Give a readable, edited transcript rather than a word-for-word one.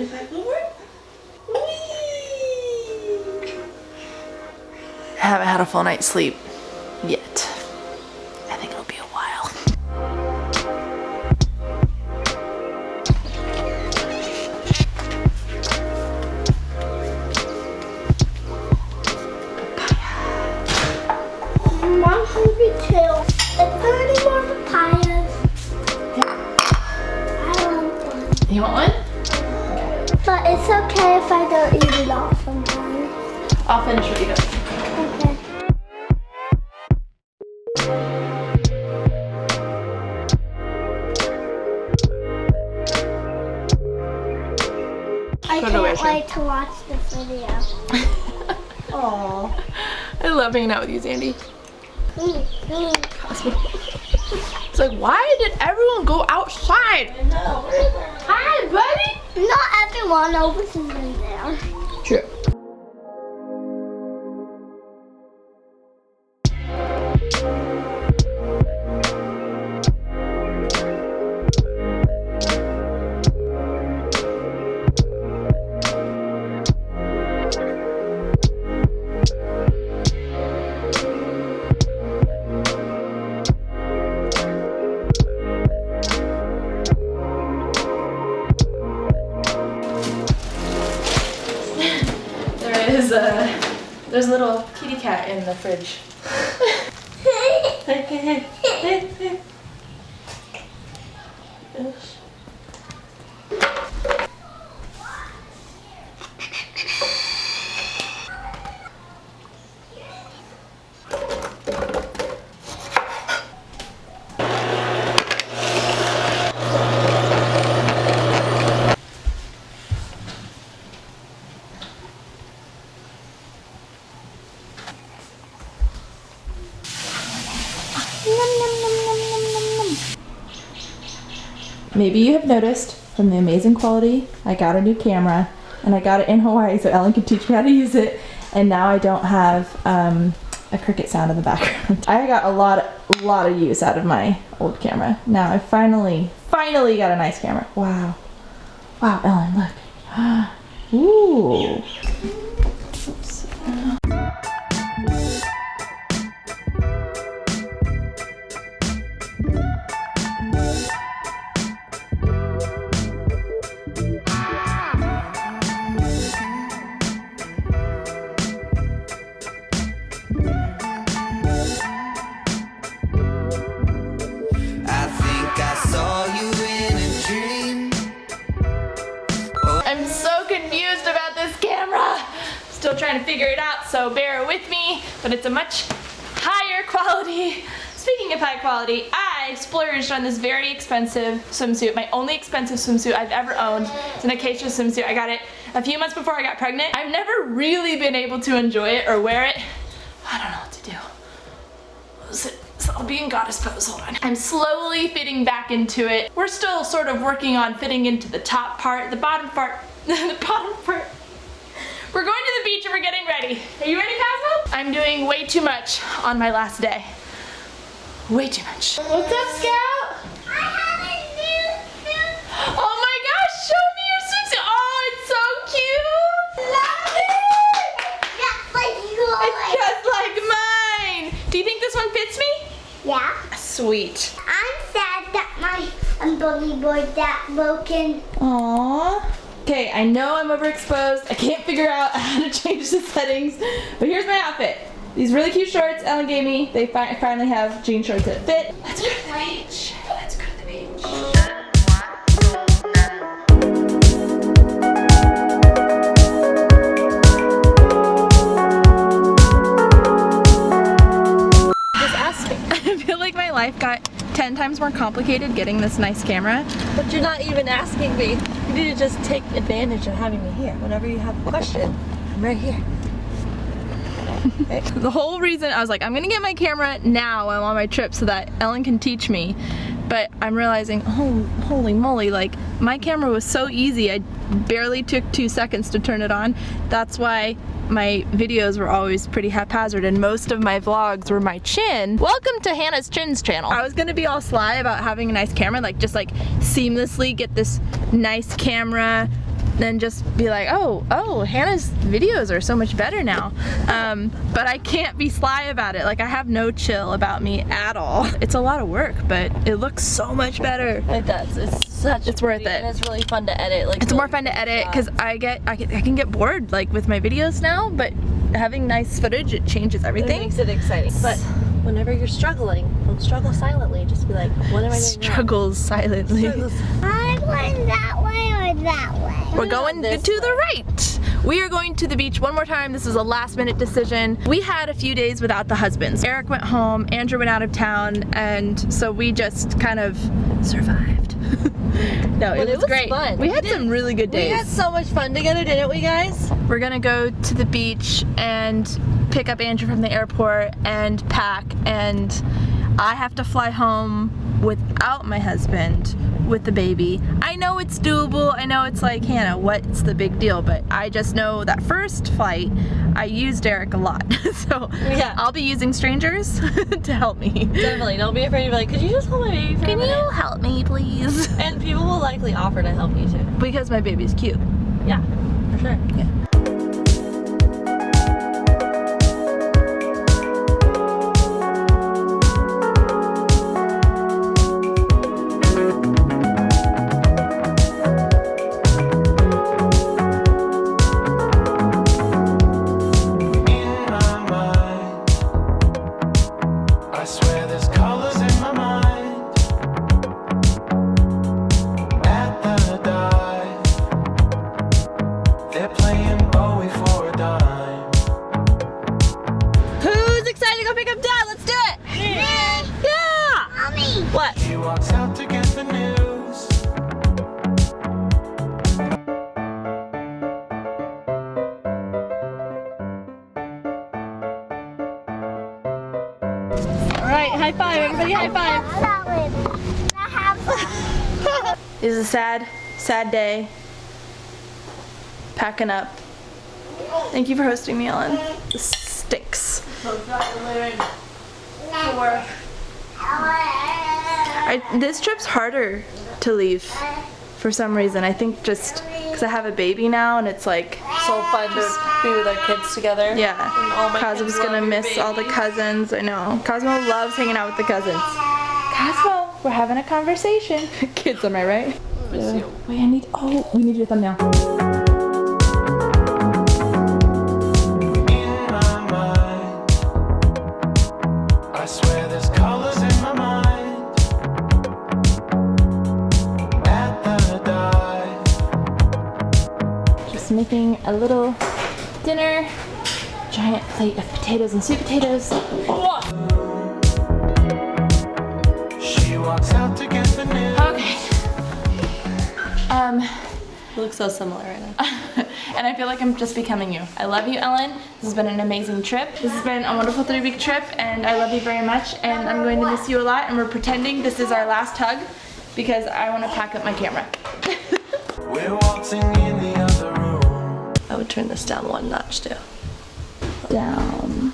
if I go over? Whee! I haven't had a full night's sleep yet. I think it'll be a while. I'm hungry too. Is there any more papayas? I want one. You want one? But it's okay if I don't eat it all from one. I'll finish what you got. Okay. I can't wait to watch this video. Aww. I love hanging out with you, Sandy. It's like, why did everyone go outside? I know, where is there? Hi, buddy. Not everyone always is in there. True. There's a little kitty cat in the fridge. Hey. Maybe you have noticed from the amazing quality, I got a new camera and I got it in Hawaii so Ellen could teach me how to use it, and now I don't have a cricket sound in the background. I got a lot of use out of my old camera. Now I finally got a nice camera. Wow, Ellen, look. Ooh. Oops. I'm so confused about this camera. Still trying to figure it out, so bear with me, but it's a much higher quality. Speaking of high quality, I splurged on this very expensive swimsuit, my only expensive swimsuit I've ever owned. It's an acacia swimsuit. I got it a few months before I got pregnant. I've never really been able to enjoy it or wear it. I don't know what to do. So I'll be in goddess pose, hold on. I'm slowly fitting back into it. We're still sort of working on fitting into the top part, the bottom part, the bottom part. We're going to the beach and we're getting ready. Are you ready, Cosmo? I'm doing way too much on my last day. Way too much. What's up, Scout? I have a new suit. Oh my gosh, show me your swimsuit. Oh, it's so cute. Love it. Just like yours. It's just like mine. Do you think this one fits me? Yeah. Sweet. I'm sad that my bunny board got broken. Aww. Okay, I know I'm overexposed. I can't figure out how to change the settings, but here's my outfit. These really cute shorts Ellen gave me. They finally have jean shorts that fit. Let's go to the beach. Let's go to the beach. Just ask me. I feel like my life got 10 times more complicated getting this nice camera. But you're not even asking me. You need to just take advantage of having me here. Whenever you have a question, I'm right here. The whole reason I was like, I'm gonna get my camera now while I'm on my trip so that Ellen can teach me, but I'm realizing, oh, holy moly, like my camera was so easy. I barely took 2 seconds to turn it on. That's why my videos were always pretty haphazard and most of my vlogs were my chin. Welcome to Hannah's Chin's channel. I was gonna be all sly about having a nice camera, like just like seamlessly get this nice camera then just be like, oh, Hannah's videos are so much better now. But I can't be sly about it. Like, I have no chill about me at all. It's a lot of work, but it looks so much better. It does. It's worth it. And it's really fun to edit. Like, It's really more fun to edit because I can get bored like with my videos now, but having nice footage, it changes It everything. makes it exciting. But whenever you're struggling, don't struggle silently. Just be like, what am I doing Struggles silently. wrong? Struggles. I'm going that way or that way? We're going to this the right. We are going to the beach one more time. This is a last minute decision. We had a few days without the husbands. Eric went home, Andrew went out of town, and so we just kind of survived. No, it was great. Fun. We had some really good days. We had so much fun together, didn't we, guys? We're gonna go to the beach and pick up Andrew from the airport and pack, and I have to fly home without my husband with the baby. I know it's doable. I know it's like, Hannah, what's the big deal? But I just know that first flight, I used Eric a lot. So Yeah. I'll be using strangers to help me. Definitely. Don't be afraid to be like, could you just hold my baby for a Can minute? you help me, please? And people will likely offer to help you too. Because my baby's cute. Yeah, for sure. Yeah. Who's excited to go pick up Dad? Let's do it! Yeah! Mommy. What? She walks out to get the news. Alright, high five, everybody high five. That way. I have fun. It is a sad, sad day. Packing up. Thank you for hosting me, Ellen. This stinks. This trip's harder to leave for some reason. I think just because I have a baby now and it's like, So fun to be with our kids together. yeah, all my Cosmo's kids gonna love your miss all the baby. cousins. I know. Cosmo loves hanging out with the cousins. Cosmo, we're having a conversation. Kids, am I right? Miss you. Wait, we need your thumbnail. In my mind, I swear there's colors in my mind. At the dive, Just making a little dinner. Giant plate of potatoes and sweet potatoes. she walks out to get the news. Okay. You look so similar right now. And I feel like I'm just becoming you. I love you, Ellen. This has been an amazing trip. This has been a wonderful 3-week trip, and I love you very much, and I'm going to miss you a lot, and we're pretending this is our last hug because I want to pack up my camera. We're waltzing in the other room. I would turn this down one notch too. Down.